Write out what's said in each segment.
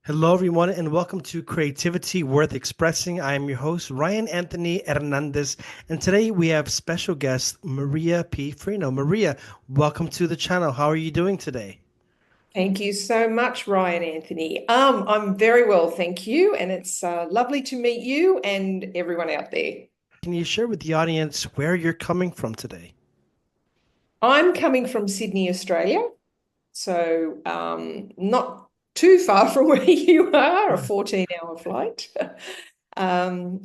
Hello, everyone, and welcome to Creativity Worth Expressing. I am your host, Ryan Anthony Hernandez, and today we have special guest Maria P. Frino. Maria, welcome to the channel. How are you doing today? Thank you so much, Ryan Anthony. I'm very well, thank you, and it's lovely to meet you and everyone out there. Can you share with the audience where you're coming from today? I'm coming from Sydney, Australia, so not too far from where you are, a Yeah. 14-hour flight,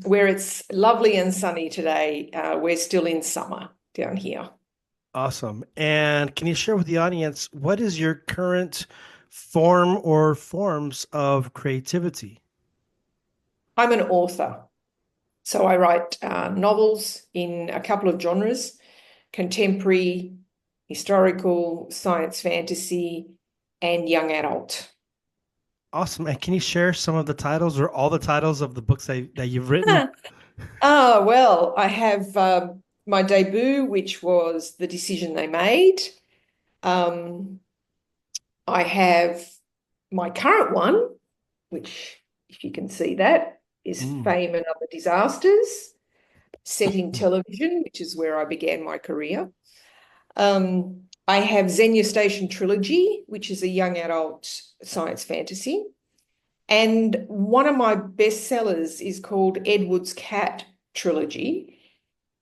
where it's lovely and sunny today. We're still in summer down here. Awesome. And can you share with the audience what is your current form or forms of creativity? I'm an author, so I write novels in a couple of genres: contemporary, historical, science fantasy, and young adult. Awesome. And can you share some of the titles or all the titles of the books that you've written? Well, I have my debut, which was The Decision They Made. Um, I have my current one, which, if you can see that, is Mm. Fame and Other Disasters, set in television, which is where I began my career. I have Xenia Station Trilogy, which is a young adult science fantasy. And one of my bestsellers is called Edward's Cat Trilogy.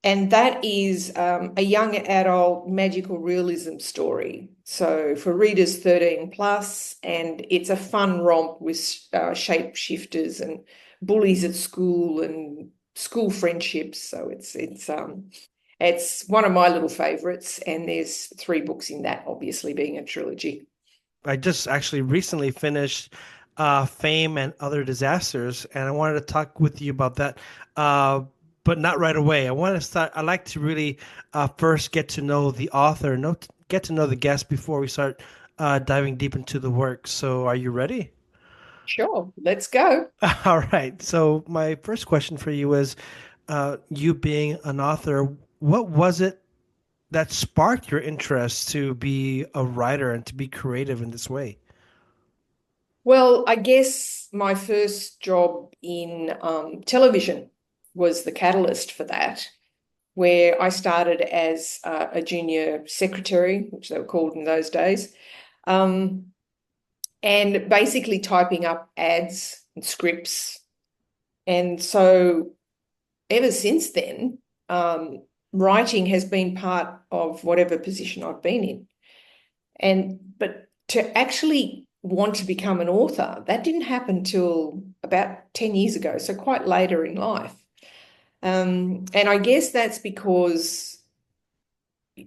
And that is a young adult magical realism story. So for readers 13 plus, and it's a fun romp with shapeshifters and bullies at school and school friendships. So it's one of my little favorites, and there's three books in that, obviously being a trilogy. I just actually recently finished Fame and Other Disasters, and I wanted to talk with you about that, uh, but not right away. I want to start. I like to really first get to know the author, get to know the guest before we start diving deep into the work. So, are you ready? Sure, let's go. All right. So, my first question for you is, you being an author, what was it that sparked your interest to be a writer and to be creative in this way? Well, I guess my first job in television was the catalyst for that, where I started as a junior secretary, which they were called in those days, um, and basically typing up ads and scripts. And so ever since then, writing has been part of whatever position I've been in. But to actually want to become an author, that didn't happen till about 10 years ago, so quite later in life. And I guess that's because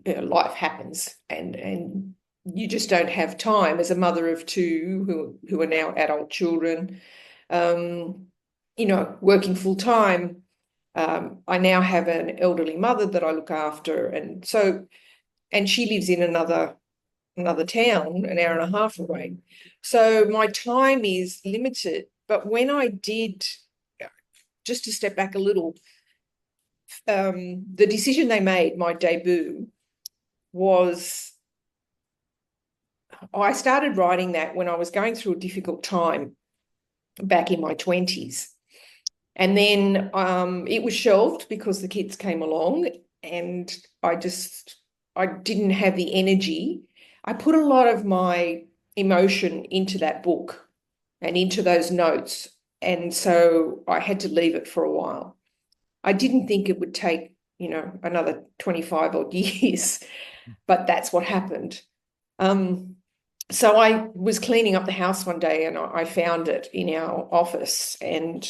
life happens, and you just don't have time as a mother of two who are now adult children, um, working full time. I now have an elderly mother that I look after, and she lives in another town, an hour and a half away. So my time is limited. But when I did, just to step back a little, the decision they made, my debut, was I started writing that when I was going through a difficult time back in my 20s. And then it was shelved because the kids came along, and I didn't have the energy. I put a lot of my emotion into that book and into those notes. And so I had to leave it for a while. I didn't think it would take, another 25 odd years, but that's what happened. Um, so I was cleaning up the house one day, and I found it in our office, and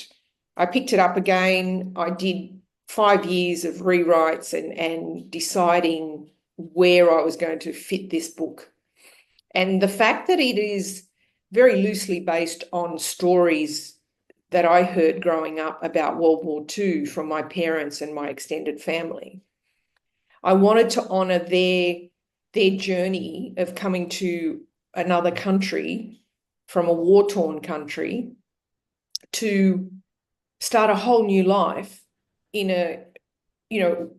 I picked it up again. I did 5 years of rewrites and deciding where I was going to fit this book. And the fact that it is very loosely based on stories that I heard growing up about World War II from my parents and my extended family. I wanted to honor their journey of coming to another country from a war-torn country to start a whole new life in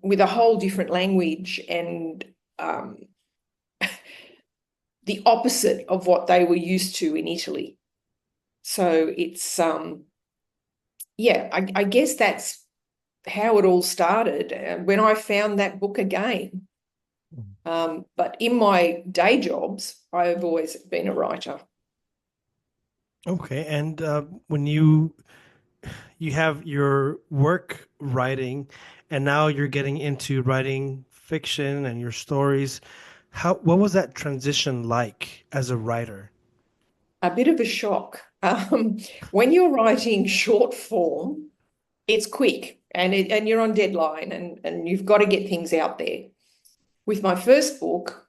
with a whole different language and the opposite of what they were used to in Italy. So it's yeah, I guess that's how it all started when I found that book again. But in my day jobs, I've always been a writer. Okay, and when you have your work writing, and now you're getting into writing fiction and your stories, what was that transition like as a writer? A bit of a shock. When you're writing short form, it's quick and you're on deadline and you've got to get things out there. With my first book,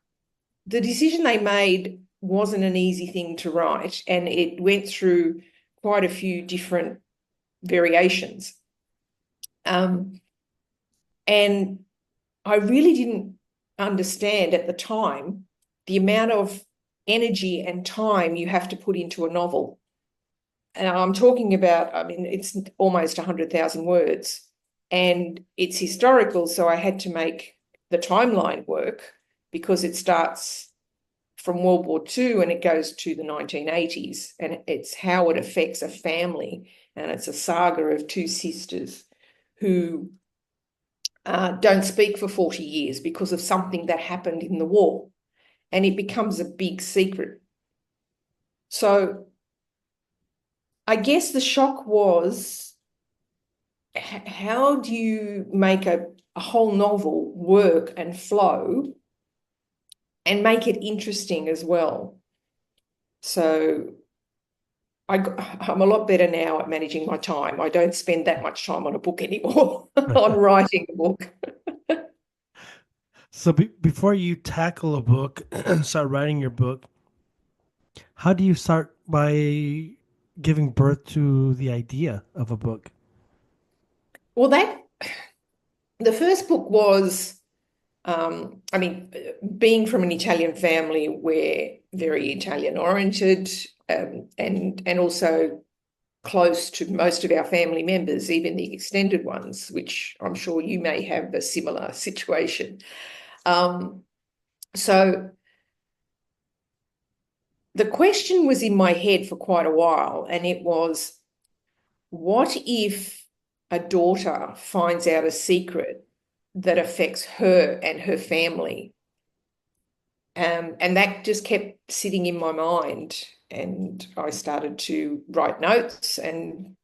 the decision they made wasn't an easy thing to write, and it went through quite a few different variations. And I really didn't understand at the time the amount of energy and time you have to put into a novel. And I'm talking about, I mean, it's almost 100,000 words and it's historical. So I had to make the timeline work because it starts from World War II and it goes to the 1980s. And it's how it affects a family. And it's a saga of two sisters who don't speak for 40 years because of something that happened in the war. And it becomes a big secret. So I guess the shock was, how do you make a whole novel work and flow and make it interesting as well? So I'm a lot better now at managing my time. I don't spend that much time on a book anymore, on writing a book. So before you tackle a book, start writing your book, how do you start by giving birth to the idea of a book? Well, the first book was, I mean, being from an Italian family, we're very Italian oriented, and also close to most of our family members, even the extended ones, which I'm sure you may have a similar situation. So the question was in my head for quite a while, and it was, what if a daughter finds out a secret that affects her and her family? And that just kept sitting in my mind. And I started to write notes, and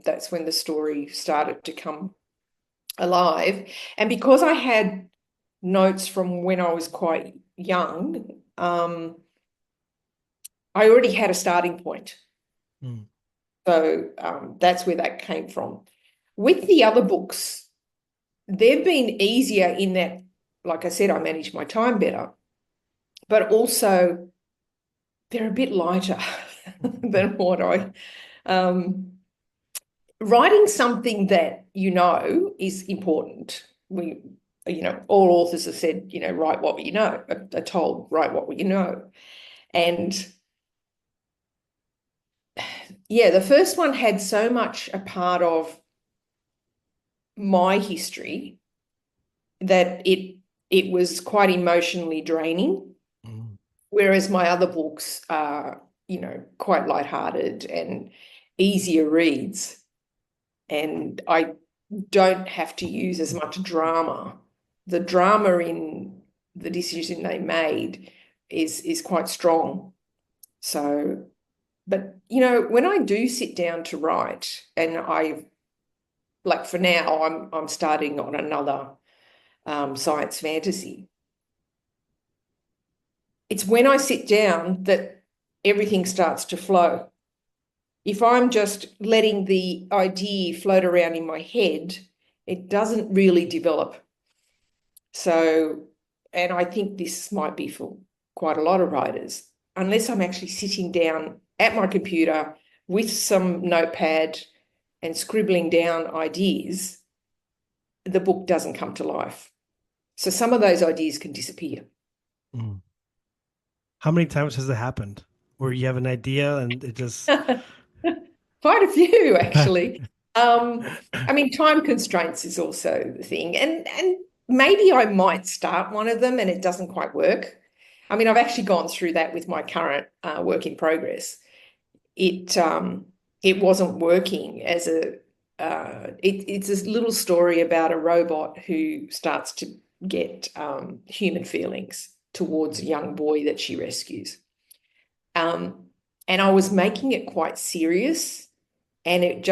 that's when the story started to come alive. And because I had notes from when I was quite young, I already had a starting point. Mm. So that's where that came from. With the other books, they've been easier in that, like I said, I manage my time better, but also they're a bit lighter than what writing something that you know is important. All authors have said, write what you know, are told, write what you know. And yeah, the first one had so much a part of my history that it was quite emotionally draining. Mm. Whereas my other books are, quite lighthearted and easier reads. And I don't have to use as much drama. The drama in the decision they made is quite strong. So, but when I do sit down to write, and like for now, I'm starting on another science fantasy. It's when I sit down that everything starts to flow. If I'm just letting the idea float around in my head, it doesn't really develop. So, and I think this might be for quite a lot of writers, unless I'm actually sitting down at my computer with some notepad and scribbling down ideas, the book doesn't come to life. So some of those ideas can disappear. Mm. How many times has it happened where you have an idea and it just Quite a few, actually. I mean, time constraints is also the thing. And maybe I might start one of them and it doesn't quite work. I mean, I've actually gone through that with my current work in progress. it it wasn't working as it's a little story about a robot who starts to get human feelings towards a young boy that she rescues. And I was making it quite serious, and it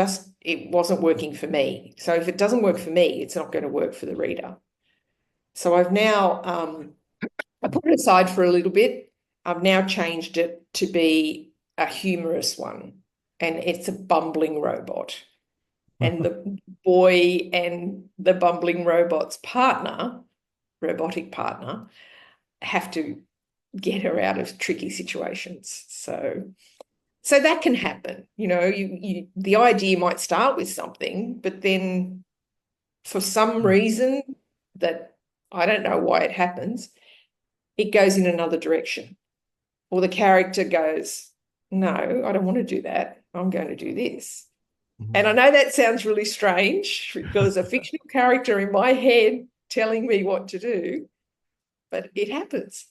wasn't working for me. So if it doesn't work for me, it's not going to work for the reader. So I've now I put it aside for a little bit. I've now changed it to be a humorous one, and it's a bumbling robot. And the boy and the bumbling robot's partner, robotic partner, have to get her out of tricky situations. So that can happen. The idea might start with something, but then for some reason that I don't know why it happens, it goes in another direction. Or the character goes, no, I don't want to do that. I'm going to do this. And I know that sounds really strange because a fictional character in my head telling me what to do, but it happens.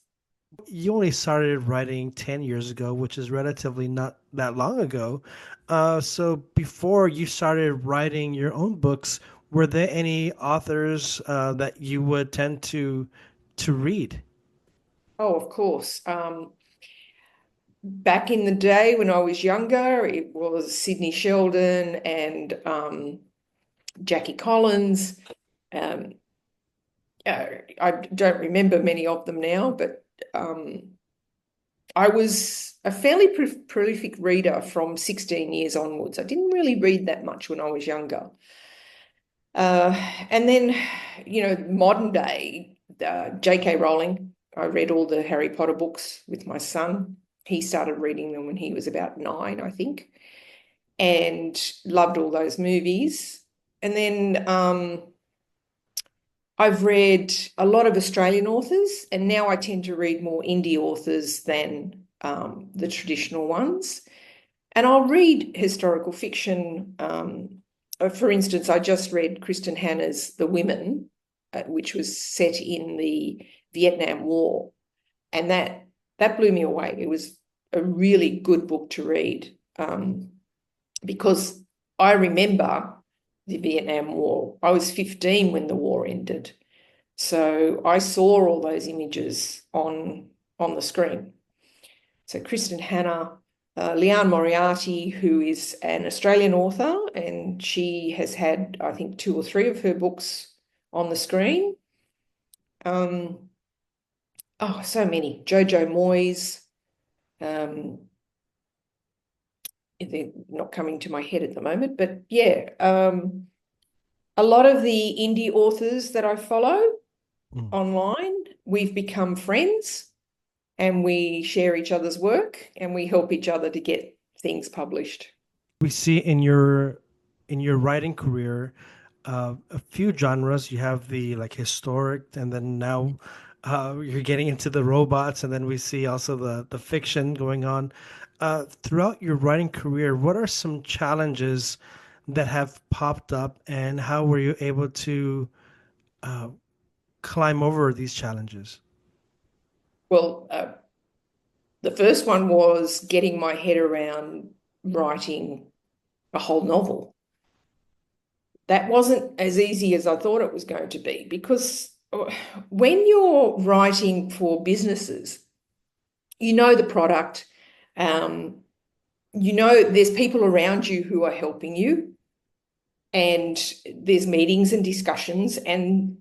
You only started writing 10 years ago, which is relatively not that long ago. So before you started writing your own books, were there any authors that you would tend to read? Oh, of course. Back in the day when I was younger, it was Sidney Sheldon and Jackie Collins. Um, I don't remember many of them now, but I was a fairly prolific reader from 16 years onwards. I didn't really read that much when I was younger. And then, modern day, J.K. Rowling. I read all the Harry Potter books with my son. He started reading them when he was about 9, I think, and loved all those movies. And then I've read a lot of Australian authors, and now I tend to read more indie authors than the traditional ones. And I'll read historical fiction. For instance, I just read Kristen Hanna's The Women, which was set in the Vietnam War. And that blew me away. It was a really good book to read because I remember the Vietnam War. I was 15 when the war ended. So I saw all those images on the screen. So Kristen Hanna, Leanne Moriarty, who is an Australian author, and she has had, I think, 2 or 3 of her books on the screen. So many. Jojo Moyes. They're not coming to my head at the moment, but yeah, a lot of the indie authors that I follow online, we've become friends, and we share each other's work, and we help each other to get things published. We see in your writing career a few genres. You have the like historic, and then now you're getting into the robots, and then we see also the fiction going on. Throughout your writing career, what are some challenges that have popped up, and how were you able to uh, climb over these challenges? Well, the first one was getting my head around writing a whole novel. That wasn't as easy as I thought it was going to be, because when you're writing for businesses, you know the product, there's people around you who are helping you, and there's meetings and discussions, and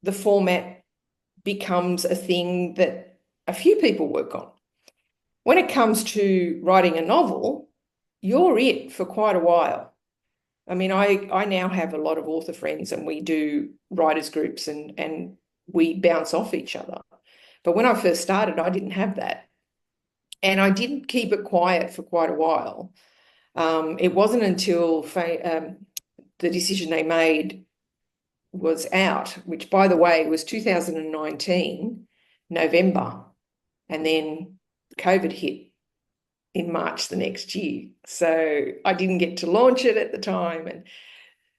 the format becomes a thing that a few people work on. When it comes to writing a novel, you're it for quite a while. I mean, I now have a lot of author friends, and we do writers groups, and we bounce off each other. But when I first started, I didn't have that. And I didn't keep it quiet for quite a while. It wasn't until the decision they made was out, which, by the way, was 2019, November, and then COVID hit in March the next year. So I didn't get to launch it at the time. And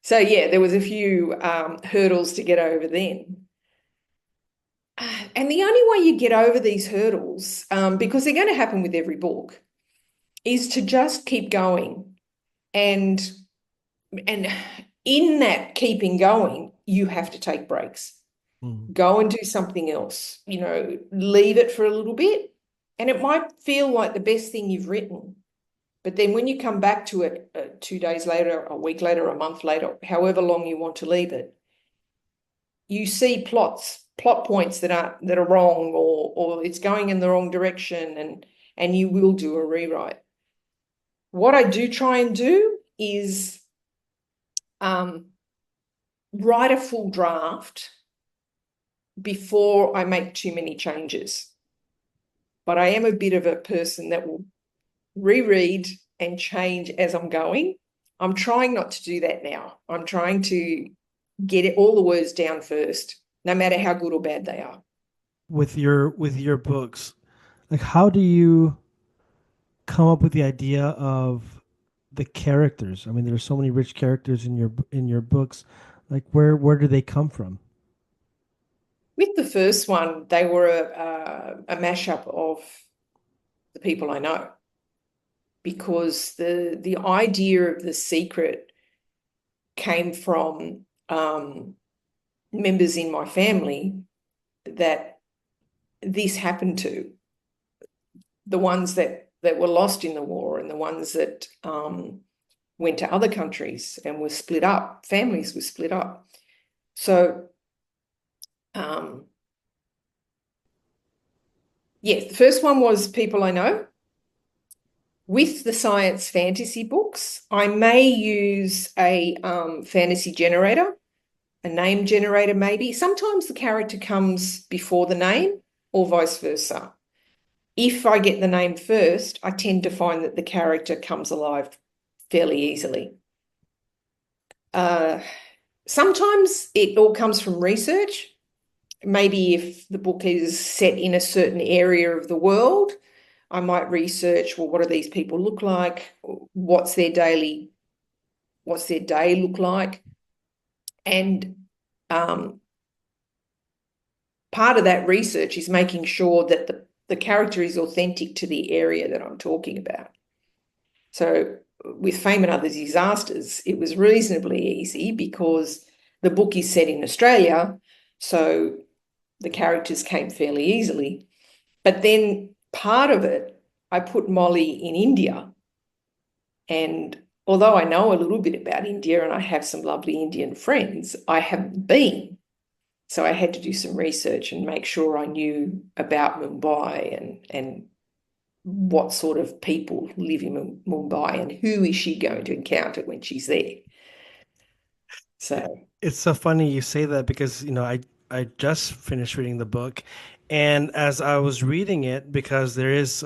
so, yeah, there was a few hurdles to get over then. And the only way you get over these hurdles, because they're going to happen with every book, is to just keep going. And and in that keeping going, you have to take breaks. Mm. Go and do something else, leave it for a little bit. And it might feel like the best thing you've written. But then when you come back to it 2 days later, a week later, a month later, however long you want to leave it, you see plot points that are wrong, or it's going in the wrong direction, and you will do a rewrite. What I do try and do is write a full draft before I make too many changes. But I am a bit of a person that will reread and change as I'm going. I'm trying not to do that now. I'm trying to get all the words down first, no matter how good or bad they are. With your books, like how do you come up with the idea of the characters? I mean, there's so many rich characters in your books. Like where do they come from? With the first one, they were a mashup of the people I know, because the idea of the secret came from members in my family that this happened to, the ones that were lost in the war, and the ones that went to other countries and were split up. Families were split up. So, yes, the first one was people I know. With the science fantasy books, I may use a fantasy generator, a name generator maybe. Sometimes the character comes before the name, or vice versa. If I get the name first, I tend to find that the character comes alive fairly easily. Sometimes it all comes from research. Maybe if the book is set in a certain area of the world, I might research, well, what do these people look like? What's their day look like? And part of that research is making sure that the character is authentic to the area that I'm talking about. So with Fame and Other Disasters, it was reasonably easy because the book is set in Australia, so the characters came fairly easily. But then part of it, I put Molly in India. And although I know a little bit about India and I have some lovely Indian friends, I haven't been. So I had to do some research and make sure I knew about Mumbai and what sort of people live in Mumbai and who is she going to encounter when she's there. So, It's so funny you say that because, I just finished reading the book, and as I was reading it, because there is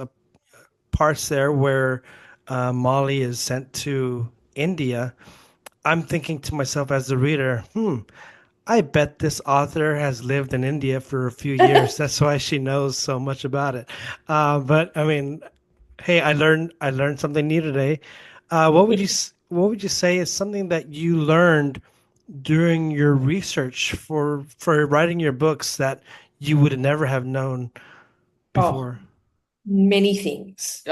parts there where Molly is sent to India, I'm thinking to myself as the reader, I bet this author has lived in India for a few years. That's why she knows so much about it. But I mean, hey, I learned something new today. What would you say is something that you learned during your research for writing your books that you would never have known oh, before? many things.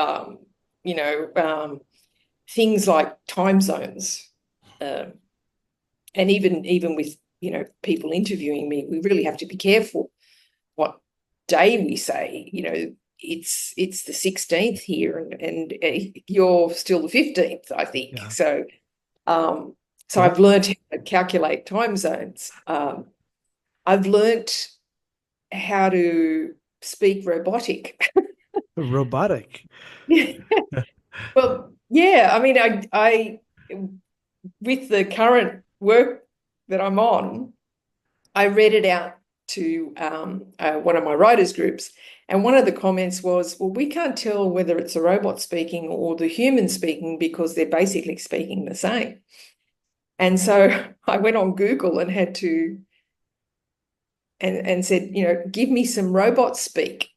Things like time zones, um, and even with people interviewing me, we really have to be careful what day we say. It's the 16th here, and you're still the 15th, I think. Yeah. So I've Yep. learned how to calculate time zones. I've learnt how to speak robotic. Robotic. Well, yeah, I mean, I with the current work that I'm on, I read it out to one of my writers' groups, and one of the comments was, well, we can't tell whether it's a robot speaking or the human speaking because they're basically speaking the same. And so I went on Google and had to and said, give me some robot speak.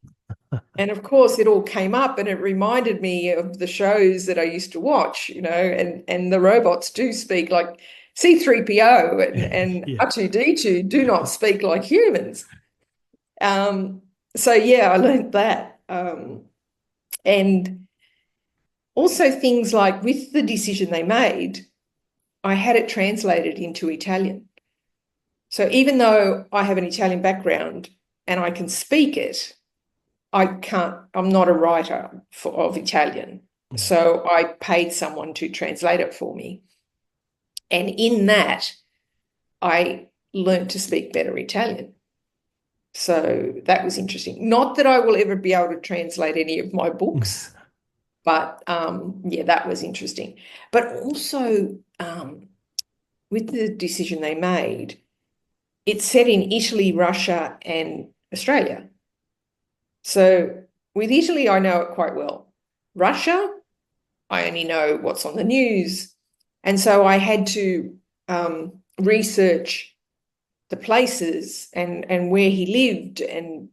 And of course, it all came up, and it reminded me of the shows that I used to watch, and the robots do speak like C3PO and Yeah. R2D2 do not speak like humans. So yeah, I learned that. And also things like with the decision they made, I had it translated into Italian. So even though I have an Italian background and I can speak it, I'm not a writer of Italian. So I paid someone to translate it for me. And in that, I learned to speak better Italian. So that was interesting. Not that I will ever be able to translate any of my books, but yeah, that was interesting. But also with the decision they made, it's set in Italy, Russia, and Australia. So with Italy, I know it quite well. Russia, I only know what's on the news. And so I had to research the places and where he lived and,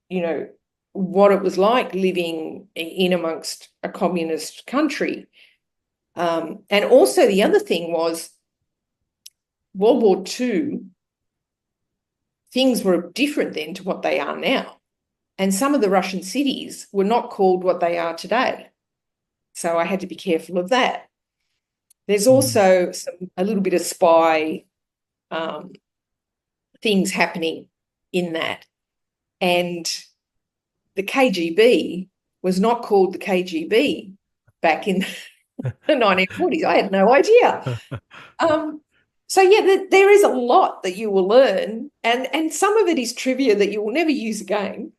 you know, what it was like living in amongst a communist country. And also the other thing was World War II, things were different then to what they are now. And some of the Russian cities were not called what they are today. So I had to be careful of that. There's also a little bit of spy things happening in that. And the KGB was not called the KGB back in the 1940s. I had no idea. So yeah, there is a lot that you will learn, and some of it is trivia that you will never use again.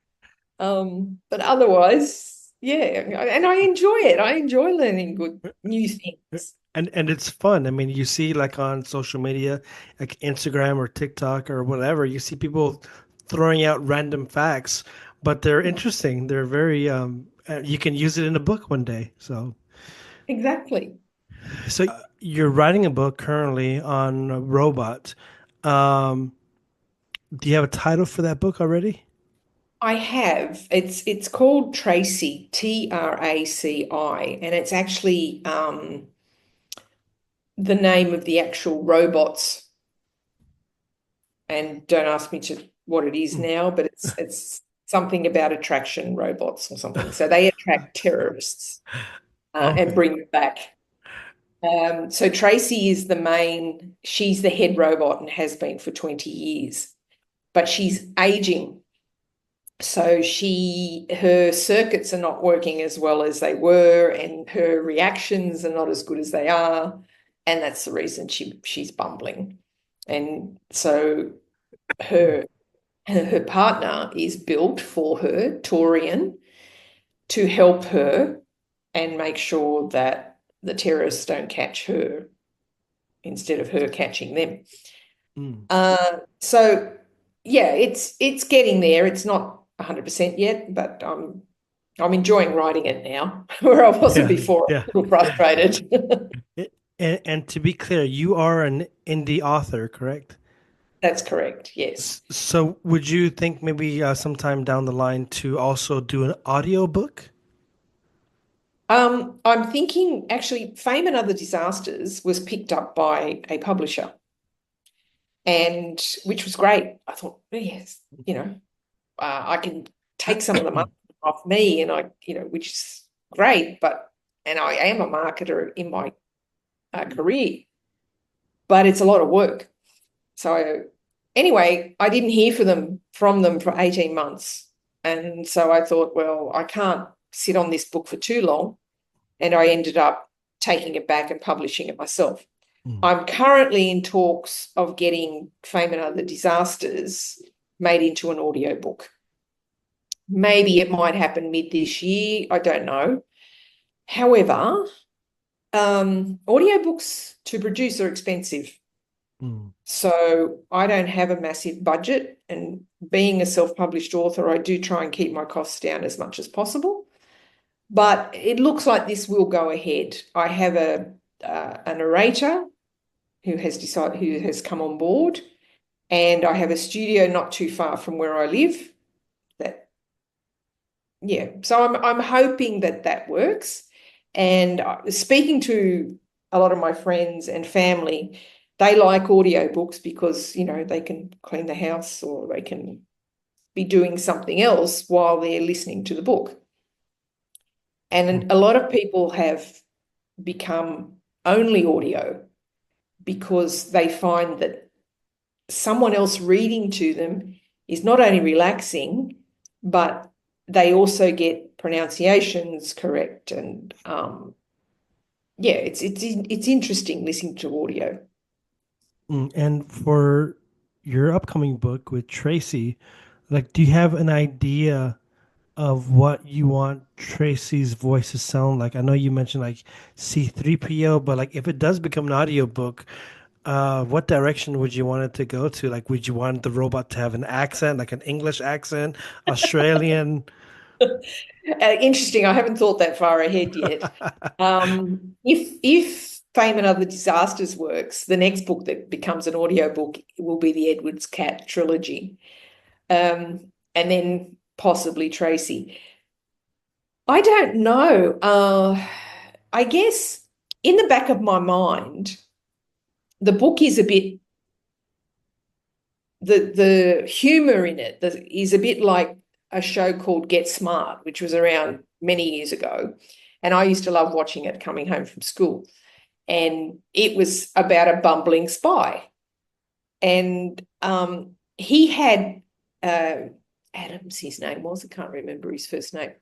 But otherwise, yeah, and I enjoy it. I enjoy learning good new things. And it's fun. I mean, you see like on social media, like Instagram or TikTok or whatever, you see people throwing out random facts, but they're interesting. They're very you can use it in a book one day. Exactly. So you're writing a book currently on a robot. Um, do you have a title for that book already? I have. It's called Tracy, Traci, and it's actually the name of the actual robots. And don't ask me to what it is now, but it's something about attraction robots or something. So they attract terrorists and Okay. bring them back. So Tracy is she's the head robot and has been for 20 years, but she's aging. So her circuits are not working as well as they were, and her reactions are not as good as they are. And that's the reason she's bumbling. And so her partner is built for her, Torian, to help her and make sure that the terrorists don't catch her instead of her catching them. So yeah, it's getting there. It's not 100% yet, but I'm enjoying writing it now, where I wasn't Yeah, before. yeah. A little frustrated. And to be clear, you are an indie author, correct? That's correct, yes. So would you think maybe sometime down the line to also do an audio book? I'm thinking actually Fame and Other Disasters was picked up by a publisher, and which was great. I thought, yes, I can take some of the money off me, and which is great, and I am a marketer in my career, but it's a lot of work. So anyway, I didn't hear from them for 18 months. And so I thought, well, I can't sit on this book for too long. And I ended up taking it back and publishing it myself. I'm currently in talks of getting Fame and Other Disasters made into an audiobook. Maybe it might happen mid this year. I don't know. However, audiobooks to produce are expensive. So I don't have a massive budget, and being a self-published author, I do try and keep my costs down as much as possible. But it looks like this will go ahead. I have a narrator who has come on board, and I have a studio not too far from where I live. So I'm hoping that works. And speaking to a lot of my friends and family, they like audiobooks because, they can clean the house or they can be doing something else while they're listening to the book. And a lot of people have become only audio because they find that someone else reading to them is not only relaxing, but they also get pronunciations correct. And yeah, it's interesting listening to audio. And for your upcoming book with Tracy, like, do you have an idea of what you want Tracy's voice to sound like? I know you mentioned like C3PO, but like if it does become an audiobook, what direction would you want it to go to? Like, would you want the robot to have an accent, like an English accent, Australian? Interesting. I haven't thought that far ahead yet. If Fame and Other Disasters works, the next book that becomes an audiobook will be the Edward's Cat trilogy. And then possibly Tracy. I don't know. I guess in the back of my mind, the book is a bit, the humor in it is a bit like a show called Get Smart, which was around many years ago. And I used to love watching it coming home from school. And it was about a bumbling spy. And he had, Adam's his name was, I can't remember his first name.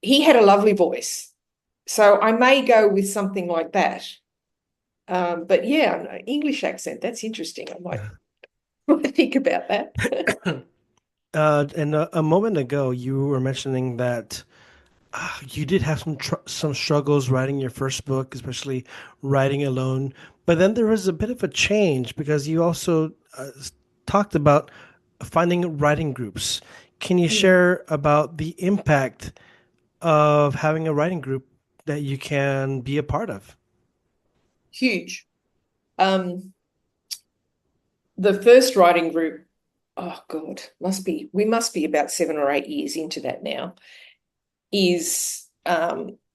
He had a lovely voice. So I may go with something like that. But yeah, English accent, that's interesting. I might think about that. And a moment ago, you were mentioning that you did have some struggles writing your first book, especially writing alone. But then there was a bit of a change because you also talked about finding writing groups. Can you share about the impact of having a writing group that you can be a part of? Huge. The first writing group, oh God, we must be about 7 or 8 years into that now, is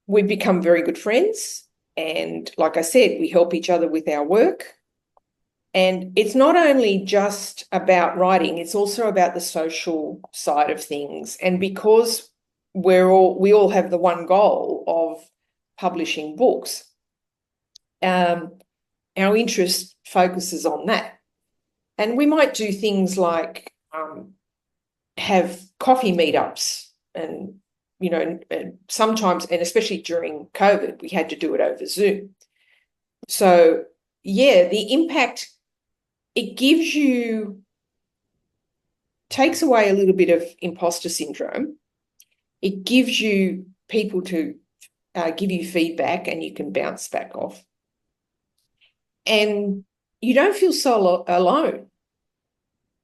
we've become very good friends. And like I said, we help each other with our work. And it's not only just about writing, it's also about the social side of things. And because we all have the one goal of publishing books, our interest focuses on that. And we might do things like have coffee meetups and, and sometimes, and especially during COVID, we had to do it over Zoom. So yeah, the impact, it takes away a little bit of imposter syndrome. It gives you people to give you feedback and you can bounce back off. And you don't feel so alone.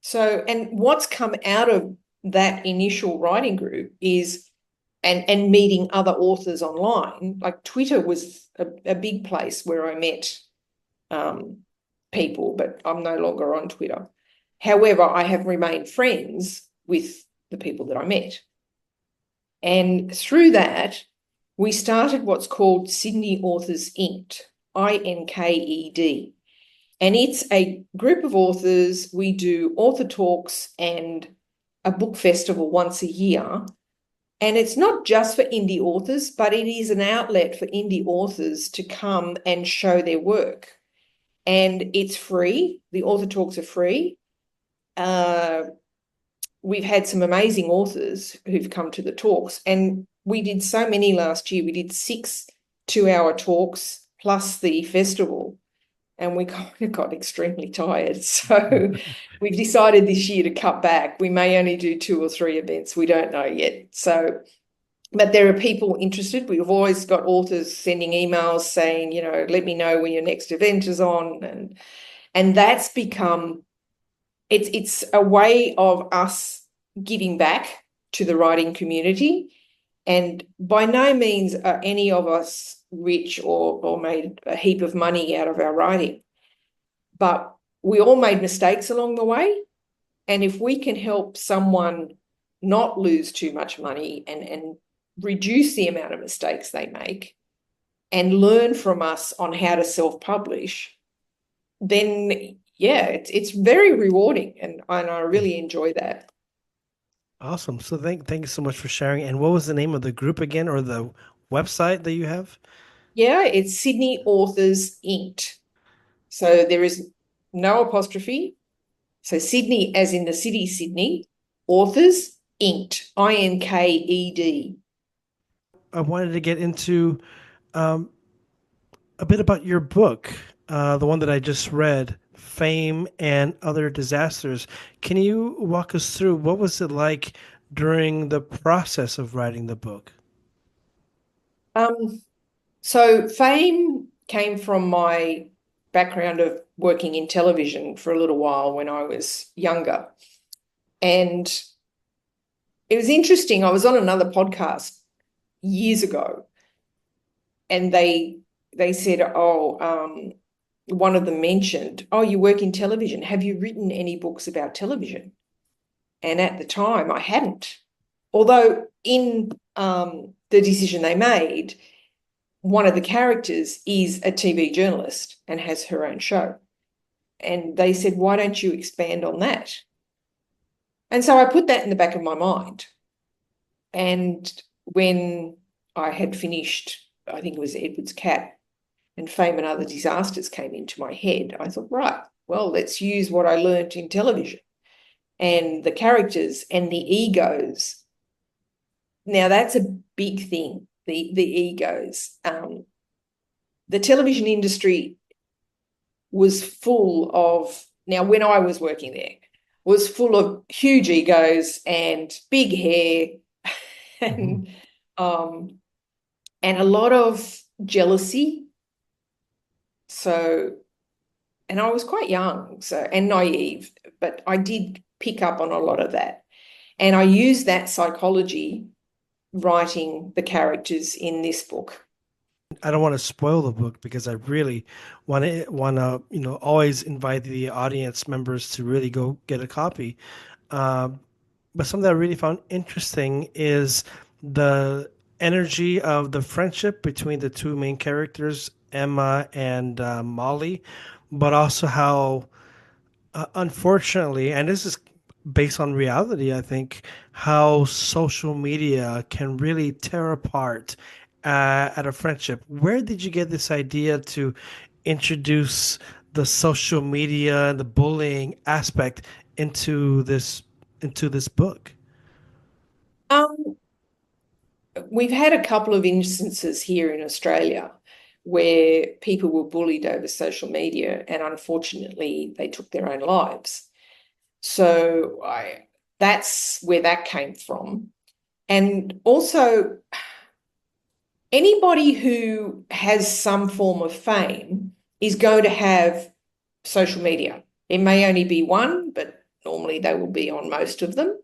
So, and what's come out of that initial writing group is, and meeting other authors online, like Twitter was a big place where I met people, but I'm no longer on Twitter. However, I have remained friends with the people that I met. And through that, we started what's called Sydney Authors Inked, INKED. And it's a group of authors. We do author talks and a book festival once a year. And it's not just for indie authors, but it is an outlet for indie authors to come and show their work. And it's free. The author talks are free. We've had some amazing authors who've come to the talks, and we did so many last year. We did 6 2-hour talks plus the festival, and we kind of got extremely tired. So we've decided this year to cut back. We may only do 2 or 3 events. We don't know yet. So, but there are people interested. We've always got authors sending emails saying, let me know when your next event is on. And that's become, it's a way of us giving back to the writing community. And by no means are any of us rich or made a heap of money out of our writing. But we all made mistakes along the way. And if we can help someone not lose too much money and reduce the amount of mistakes they make and learn from us on how to self-publish, then yeah, it's very rewarding, and I really enjoy that. Awesome. So thank you so much for sharing. And what was the name of the group again, or the website that you have? Yeah, it's Sydney Authors Inked. So there is no apostrophe. So Sydney, as in the city Sydney, Authors Inked, Inked. I wanted to get into um, a bit about your book, the one that I just read, Fame and Other Disasters. Can you walk us through what was it like during the process of writing the book? Um, so Fame came from my background of working in television for a little while when I was younger. And it was interesting. I was on another podcast years ago, and they said, one of them mentioned, "Oh, you work in television. Have you written any books about television?" And at the time, I hadn't. Although in the decision they made, one of the characters is a TV journalist and has her own show. And they said, "Why don't you expand on that?" And so I put that in the back of my mind. And when I had finished, I think it was Edward's Cat, and Fame and Other Disasters came into my head, I thought, right, well, let's use what I learnt in television and the characters and the egos. Now, that's a big thing, the egos. The television industry was full of, now, when I was working there, was full of huge egos and big hair Mhm. and um, and a lot of jealousy. So, and I was quite young, so and naive, but I did pick up on a lot of that. And I used that psychology writing the characters in this book. I don't want to spoil the book because I really want to always invite the audience members to really go get a copy. Um, but something that I really found interesting is the energy of the friendship between the two main characters, Emma and Molly, but also how, unfortunately, and this is based on reality, I think, how social media can really tear apart at a friendship. Where did you get this idea to introduce the social media and the bullying aspect into this book? Um, we've had a couple of instances here in Australia where people were bullied over social media, and unfortunately, they took their own lives. So that's where that came from. And also, anybody who has some form of fame is going to have social media. It may only be one, but normally they will be on most of them.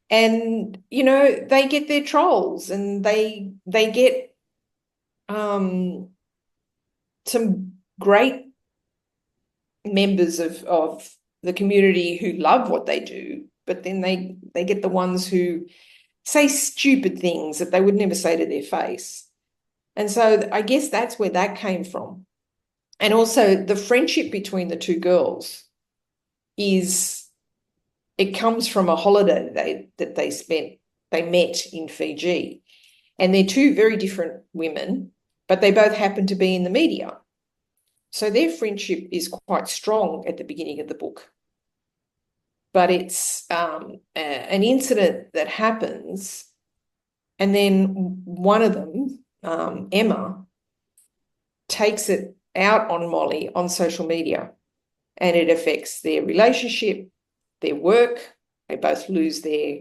And they get their trolls, and they get um, some great members of the community who love what they do, but then they get the ones who say stupid things that they would never say to their face. And so I guess that's where that came from. And also the friendship between the two girls is, it comes from a holiday that they met in Fiji. And they're two very different women, but they both happen to be in the media. So their friendship is quite strong at the beginning of the book. But it's an incident that happens, and then one of them, Emma, takes it out on Molly on social media, and it affects their relationship, their work. They both lose their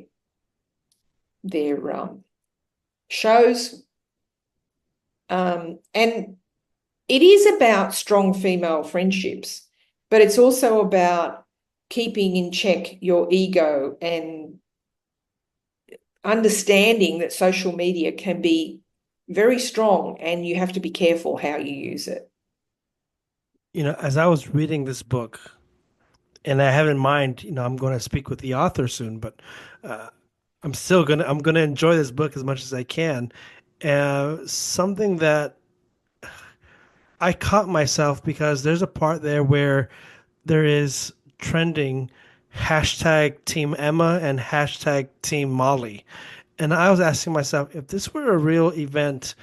shows, and it is about strong female friendships, but it's also about keeping in check your ego and understanding that social media can be very strong and you have to be careful how you use it. As I was reading this book, and I have in mind, I'm going to speak with the author soon, but uh, I'm gonna enjoy this book as much as I can. Something that I caught myself because there's a part there where there is trending hashtag Team Emma and hashtag Team Molly. And I was asking myself, if this were a real event,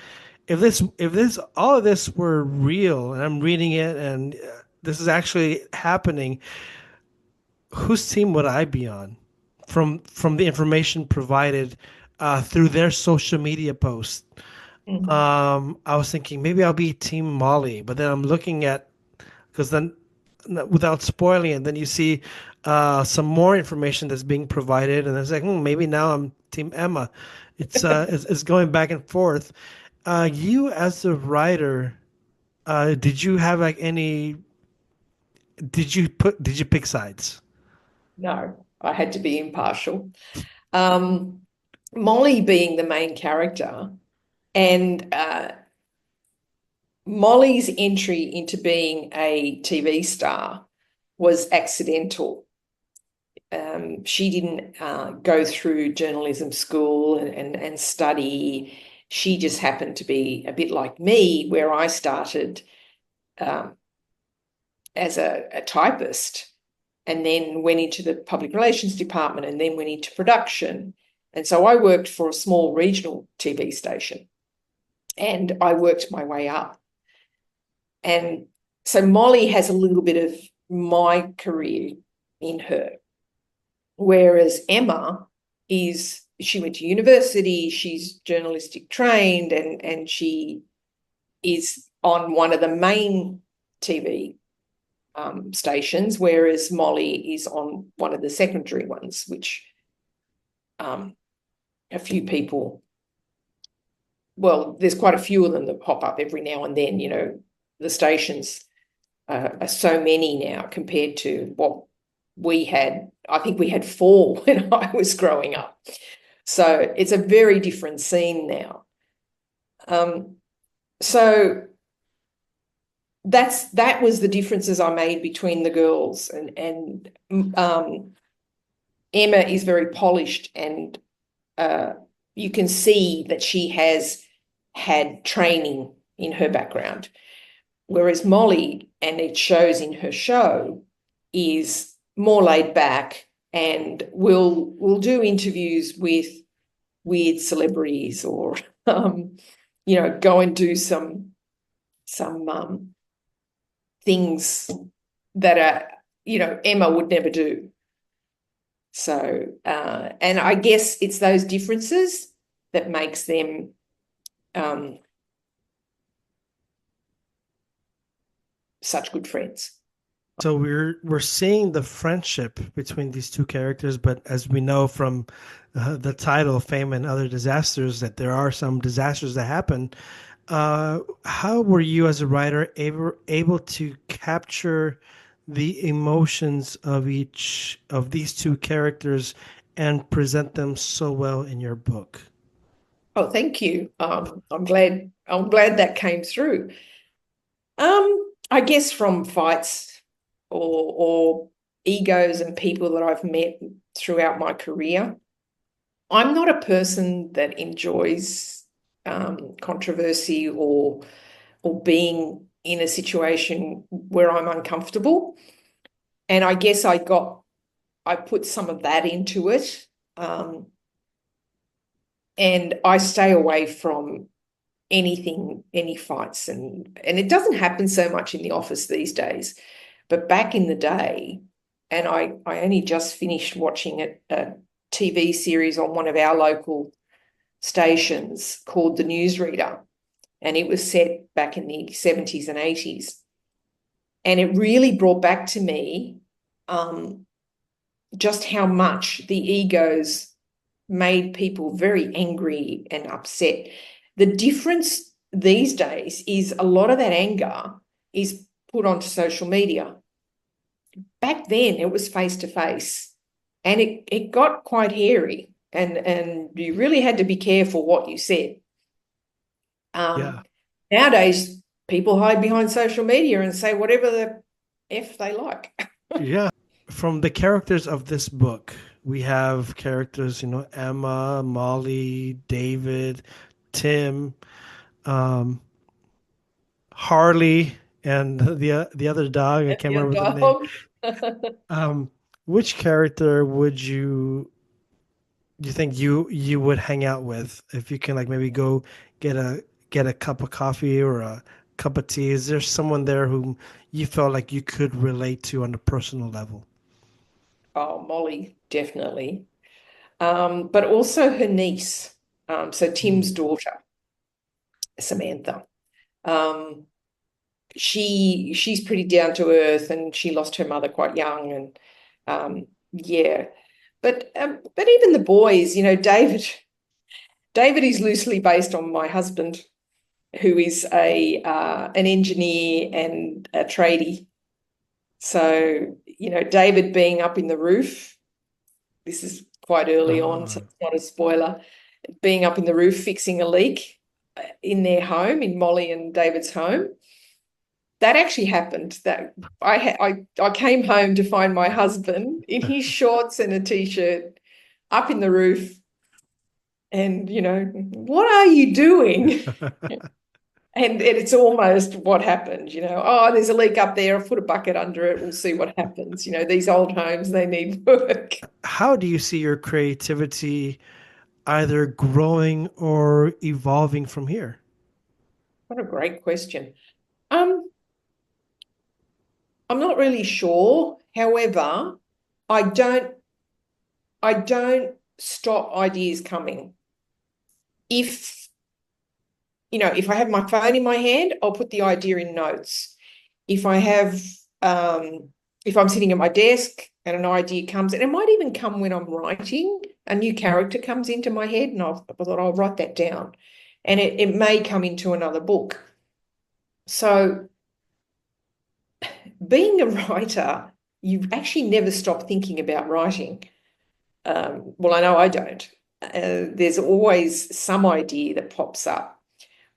if this all of this were real, and I'm reading it, and this is actually happening, whose team would I be on? From the information provided through their social media posts. Mm. I was thinking maybe I'll be Team Molly, but then I'm looking at because then without spoiling it, then you see some more information that's being provided, and it's like maybe now I'm Team Emma. It's going back and forth. You as a writer, did you have like any? Did you pick sides? No, I had to be impartial. Um, Molly being the main character, and Molly's entry into being a TV star was accidental. She didn't go through journalism school and study. She just happened to be a bit like me, where I started um, as a typist and then went into the public relations department and then went into production. And so I worked for a small regional TV station and I worked my way up. And so Molly has a little bit of my career in her, whereas Emma she went to university, she's journalistic trained, and she is on one of the main TV stations, whereas Molly is on one of the secondary ones, which um, a few people, well, there's quite a few of them that pop up every now and then. The stations are so many now compared to what we had. I think we had 4 when I was growing up. So it's a very different scene now. So that was the differences I made between the girls, and Emma is very polished, and you can see that she has had training in her background, whereas Molly, and it shows in her show, is more laid back and will do interviews with weird celebrities, or go and do some things that Emma would never do. So and I guess it's those differences that makes them such good friends. So we're seeing the friendship between these two characters, but as we know from the title, "Fame and Other Disasters," that there are some disasters that happen. How were you, as a writer, able to capture the emotions of each of these two characters and present them so well in your book? Oh, thank you. I'm glad that came through. I guess from fights or egos and people that I've met throughout my career. I'm not a person that enjoys controversy or being in a situation where I'm uncomfortable. And I guess I put some of that into it. And I stay away from anything, any fights, and it doesn't happen so much in the office these days. But back in the day, and I only just finished watching a TV series on one of our local stations called The Newsreader, and it was set back in the 70s and 80s. And it really brought back to me just how much the egos made people very angry and upset. The difference these days is a lot of that anger is put onto social media. Back then, it was face to face, and it got quite hairy, and you really had to be careful what you said. Yeah. Nowadays, people hide behind social media and say whatever the F they like. Yeah. From the characters of this book, we have characters, Emma, Molly, David, Tim, um, Harley, and the other dog. I can't Your remember the name. dog. Um, Which character would you think you would hang out with if you can like maybe go get a cup of coffee or a cup of tea? Is there someone there whom you felt like you could relate to on a personal level? Oh, Molly, definitely. But also her niece, so Mm. Tim's daughter, Samantha. Um, she's pretty down to earth, and she lost her mother quite young, and yeah. But even the boys, David is loosely based on my husband, who is a an engineer and a tradie. So, David being up in the roof, this is quite early on, so Ah. it's not a spoiler, being up in the roof fixing a leak in their home, in Molly and David's home. That actually happened. That I came home to find my husband in his shorts and a t-shirt up in the roof, and what are you doing? And it's almost what happened, oh, there's a leak up there, I'll put a bucket under it, we'll see what happens. These old homes, they need work. How do you see your creativity either growing or evolving from here? What a great question. Um, I'm not really sure. However, I don't I don't stop ideas coming. If, if I have my phone in my hand, I'll put the idea in notes. If I have, if I'm sitting at my desk and an idea comes, and it might even come when I'm writing, a new character comes into my head, and I thought I'll write that down. And it may come into another book. So being a writer, you actually never stop thinking about writing. Well, I know I don't. There's always some idea that pops up.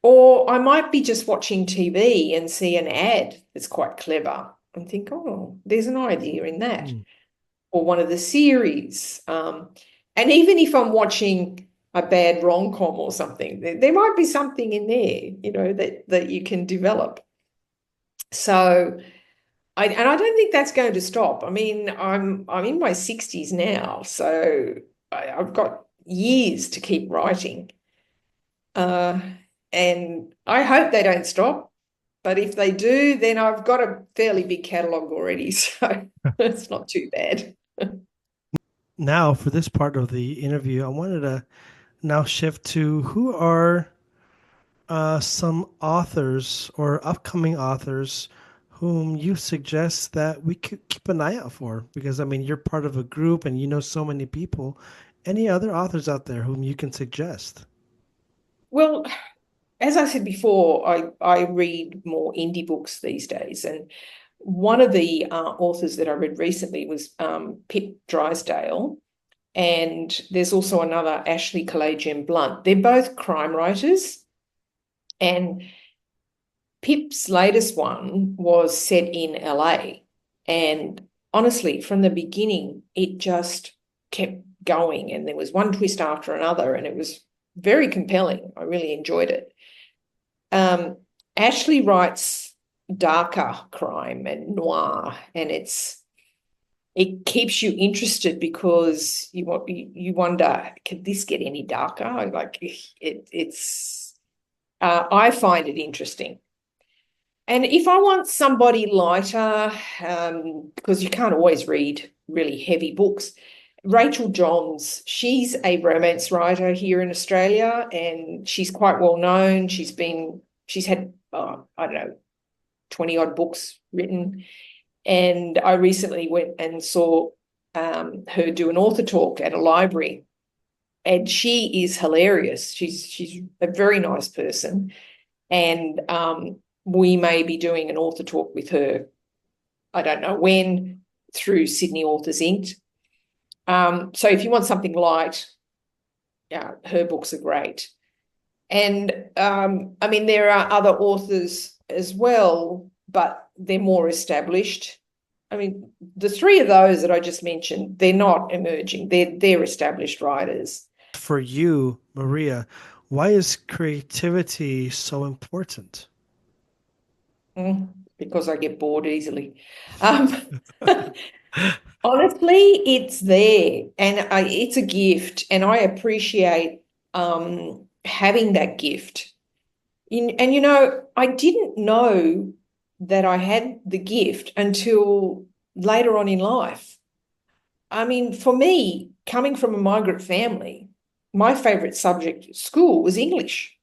Or I might be just watching TV and see an ad that's quite clever and think, oh, there's an idea in that. Mm. Or one of the series. And even if I'm watching a bad rom-com or something, there might be something in there, that you can develop. So I don't think that's going to stop. I mean, I'm in my 60s now, so I've got years to keep writing. Uh, and I hope they don't stop. But if they do, then I've got a fairly big catalogue already, so it's not too bad. Now, for this part of the interview, I wanted to now shift to who are some authors or upcoming authors whom you suggest that we could keep an eye out for? Because I mean, you're part of a group and you know so many people. Any other authors out there whom you can suggest? Well, as I said before, I read more indie books these days, and one of the authors that I read recently was Pip Drysdale, and there's also another, Ashley Kalajian Blunt. They're both crime writers, and Pip's latest one was set in LA. And honestly, from the beginning, it just kept going. And there was one twist after another, and it was very compelling. I really enjoyed it. Um, Ashley writes darker crime and noir, and it keeps you interested because you wonder, could this get any darker? Like it's I find it interesting. And if I want somebody lighter, because you can't always read really heavy books, Rachel Johns, she's a romance writer here in Australia, and she's quite well known. She's had, I don't know, 20 odd books written. And I recently went and saw her do an author talk at a library, and she is hilarious. She's a very nice person, and we may be doing an author talk with her. I don't know when, through Sydney Authors Inc. So if you want something light, yeah, her books are great. And I mean, there are other authors as well, but they're more established. I mean, the three of those that I just mentioned, they're not emerging. They're established writers. For you, Maria, why is creativity so important? Because I get bored easily. Um, Honestly, it's there, and it's a gift, and I appreciate having that gift. And I didn't know that I had the gift until later on in life. I mean, for me, coming from a migrant family, my favorite subject at school was English.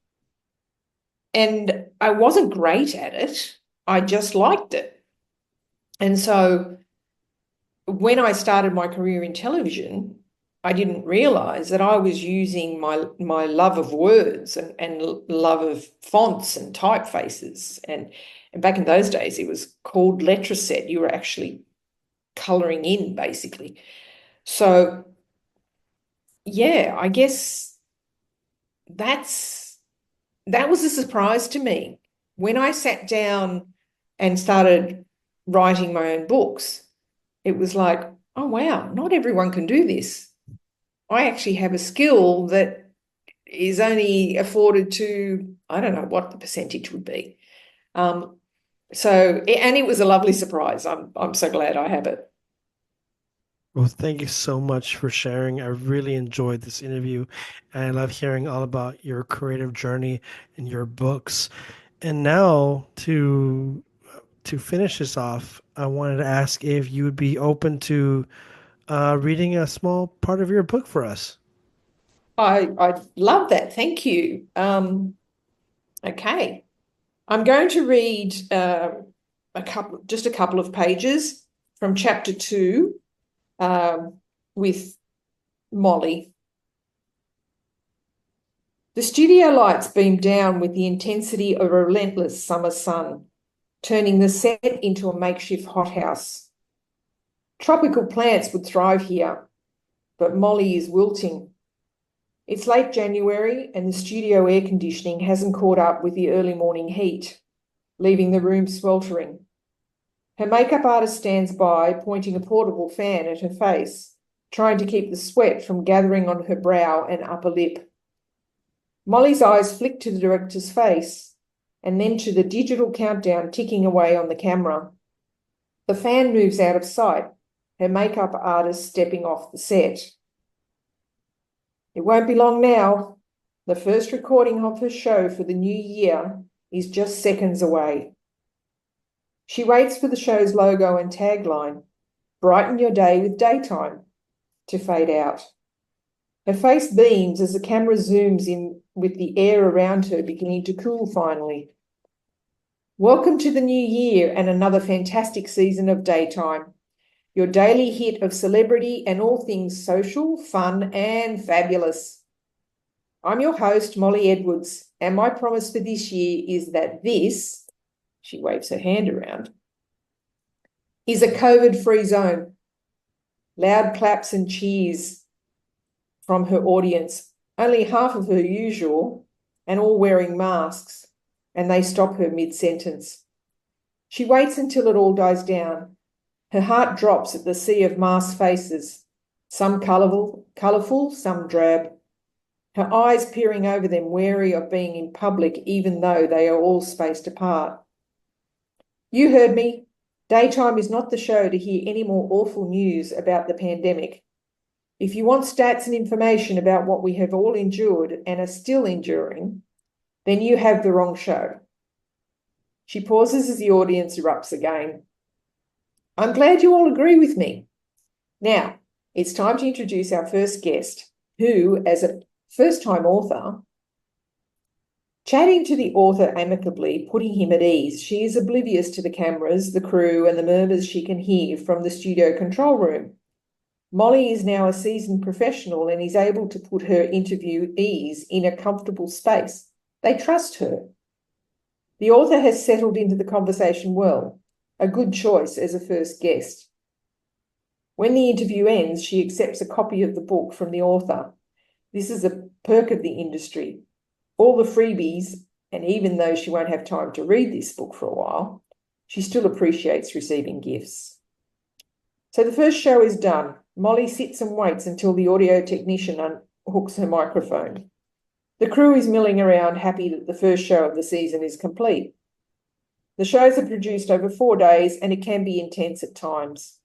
And I wasn't great at it. I just liked it. And so when I started my career in television, I didn't realize that I was using my love of words and love of fonts and typefaces. And back in those days, it was called letraset. You were actually coloring in, basically. So, yeah, I guess that was a surprise to me. When I sat down and started writing my own books, it was like, oh, wow, not everyone can do this. I actually have a skill that is only afforded to, I don't know what the percentage would be. And it was a lovely surprise. I'm so glad I have it. Well, thank you so much for sharing. I really enjoyed this interview, and I love hearing all about your creative journey and your books. And now to finish this off, I wanted to ask if you would be open to reading a small part of your book for us. I love that. Thank you. Okay. I'm going to read just a couple of pages from chapter 2 with Molly. The studio lights beamed down with the intensity of a relentless summer sun, turning the set into a makeshift hothouse. Tropical plants would thrive here, but Molly is wilting. It's late January and the studio air conditioning hasn't caught up with the early morning heat, leaving the room sweltering. Her makeup artist stands by, pointing a portable fan at her face, trying to keep the sweat from gathering on her brow and upper lip. Molly's eyes flick to the director's face and then to the digital countdown ticking away on the camera. The fan moves out of sight, her makeup artist stepping off the set. It won't be long now. The first recording of her show for the new year is just seconds away. She waits for the show's logo and tagline, "Brighten your day with daytime," to fade out. Her face beams as the camera zooms in with the air around her beginning to cool finally. Welcome to the new year and another fantastic season of Daytime, your daily hit of celebrity and all things social, fun, and fabulous. I'm your host, Molly Edwards, and my promise for this year is that this, she waves her hand around, is a COVID-free zone. Loud claps and cheers from her audience, only half of her usual, and all wearing masks, and they stop her mid-sentence. She waits until it all dies down. Her heart drops at the sea of masked faces, some colourful, some drab. Her eyes peering over them, wary of being in public, even though they are all spaced apart. You heard me. Daytime is not the show to hear any more awful news about the pandemic. If you want stats and information about what we have all endured and are still enduring, then you have the wrong show. She pauses as the audience erupts again. I'm glad you all agree with me. Now, it's time to introduce our first guest, who, as a first-time author, chatting to the author amicably, putting him at ease, she is oblivious to the cameras, the crew, and the murmurs she can hear from the studio control room. Molly is now a seasoned professional and is able to put her interviewees in a comfortable space. They trust her. The author has settled into the conversation well, a good choice as a first guest. When the interview ends, she accepts a copy of the book from the author. This is a perk of the industry. All the freebies, and even though she won't have time to read this book for a while, she still appreciates receiving gifts. So the first show is done. Molly sits and waits until the audio technician unhooks her microphone. The crew is milling around, happy that the first show of the season is complete. The shows are produced over 4 days, and it can be intense at times.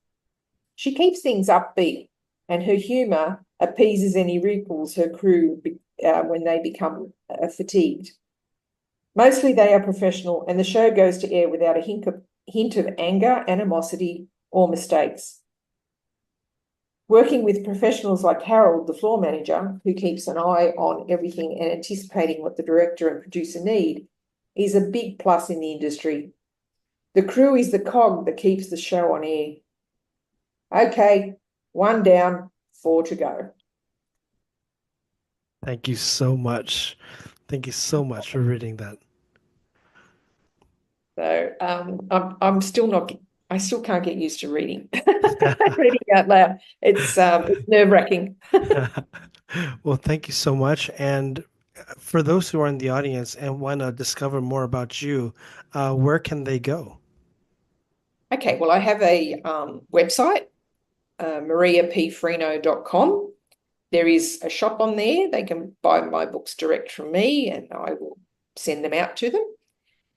She keeps things upbeat, and her humour appeases any wrinkles her crew when they become fatigued. Mostly they are professional, and the show goes to air without a hint of anger, animosity, or mistakes. Working with professionals like Harold, the floor manager, who keeps an eye on everything and anticipating what the director and producer need, is a big plus in the industry. The crew is the cog that keeps the show on air. Okay, 1 down, 4 to go. Thank you so much. Thank you so much for reading that. So I'm still not. I still can't get used to reading reading out loud. It's nerve-wracking. Well, thank you so much. And for those who are in the audience and want to discover more about you, where can they go? Okay, well, I have a website, mariapfrino.com. There is a shop on there. They can buy my books direct from me, and I will send them out to them.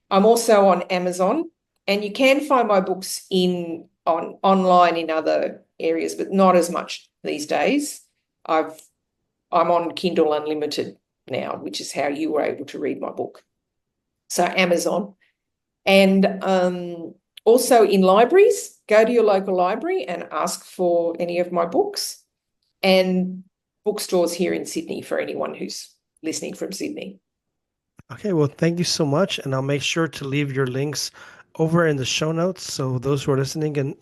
I'm also on Amazon, and you can find my books online in other areas, but not as much these days. I'm on Kindle Unlimited now, which is how you were able to read my book. So Amazon. And also in libraries, go to your local library and ask for any of my books, and bookstores here in Sydney for anyone who's listening from Sydney. Okay, well, thank you so much. And I'll make sure to leave your links over in the show notes so those who are listening can,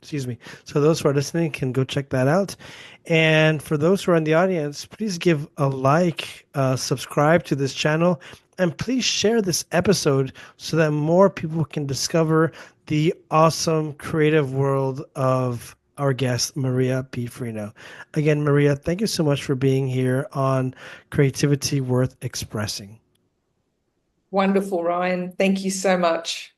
excuse me, so those who are listening can go check that out. And for those who are in the audience, please give a like, subscribe to this channel, and please share this episode so that more people can discover the awesome creative world of our guest, Maria P. Frino. Again, Maria, thank you so much for being here on Creativity Worth Expressing. Wonderful, Ryan. Thank you so much.